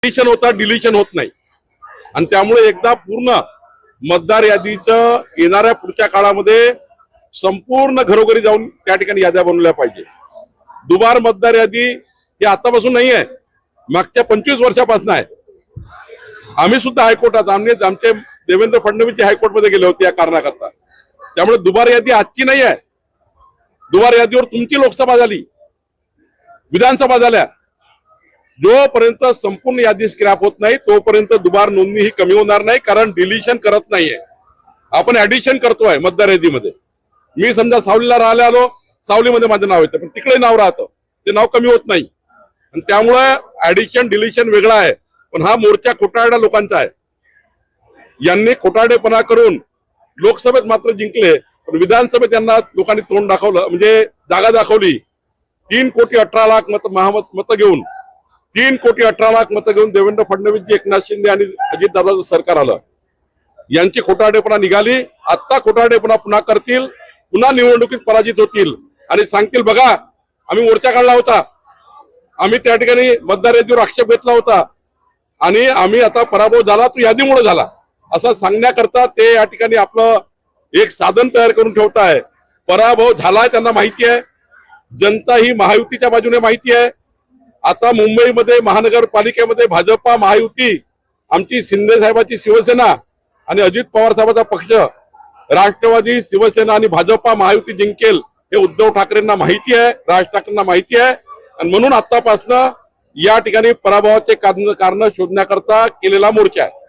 Deletion होता, deletion होत नाही आणि त्यामुळे एकदा पूर्ण मतदार यादीचं येणाऱ्या पुढच्या काळामध्ये संपूर्ण घरोघरी जाऊन त्या ठिकाणी याद्या बनवल्या पाहिजे। दुबार मतदार यादी ही आतापासून नाही आहे, मागच्या 25 वर्षापासून आहे। आम्ही सुद्धा हायकोर्टात आमचे देवेंद्र फडणवीस हायकोर्टमध्ये गेले होते या कारणाकरता। त्यामुळे दुबार यादी आजची नाही आहे। दुबार यादीवर तुमची लोकसभा झाली, विधानसभा झाल्या। जोपर्यंत संपूर्ण यादी स्क्रॅप होत नाही तोपर्यंत दुबार नोंदणी ही कमी होणार नाही, कारण डिलिशन करत नाहीये, आपण ऍडिशन करतोय मतदार यादीमध्ये। मी समजा सावलीला राहायला आलो, सावलीमध्ये माझं नाव येतं पण तिकडे नाव राहतं, ते नाव कमी होत नाही आणि त्यामुळे ऍडिशन डिलिशन वेगळा आहे। पण हा मोर्चा खोटारड्या लोकांचा आहे। यांनी खोटारडेपणा करून लोकसभेत मात्र जिंकले, पण विधानसभेत यांना लोकांनी तोंड दाखवलं, म्हणजे जागा दाखवली। 3,18,00,000 मत घेऊन 3,18,00,000 मतं घेऊन देवेंद्र फडणवीस जी, एकनाथ शिंदे आणि अजितदादाचं सरकार आलं। यांची खोटारडेपणा निघाली। आता खोटारडेपणा पुन्हा करतील, पुन्हा निवडणुकीत पराजित होतील आणि सांगतील बघा आम्ही मोर्चा काढला होता, आम्ही त्या ठिकाणी मतदार यादीवर आक्षेप घेतला होता आणि आम्ही आता पराभव झाला तो यादीमुळे झाला, असं सांगण्याकरता ते या ठिकाणी आपलं एक साधन तयार करून ठेवत आहे। पराभव झालाय त्यांना माहिती आहे, जनता ही महायुतीच्या बाजूने माहिती आहे। आता मुंबईमध्ये महानगरपालिकेमध्ये भाजपा महायुती, आमची शिंदे साहेबाची शिवसेना आणि अजित पवार साहेबांचा पक्ष राष्ट्रवादी, शिवसेना आणि भाजपा महायुती जिंकेल हे उद्धव ठाकरेंना माहिती आहे, राज ठाकरेंना माहिती आहे आणि म्हणून आतापासून या ठिकाणी पराभवाचे कारण शोधण्याकरता केलेला मोर्चा आहे।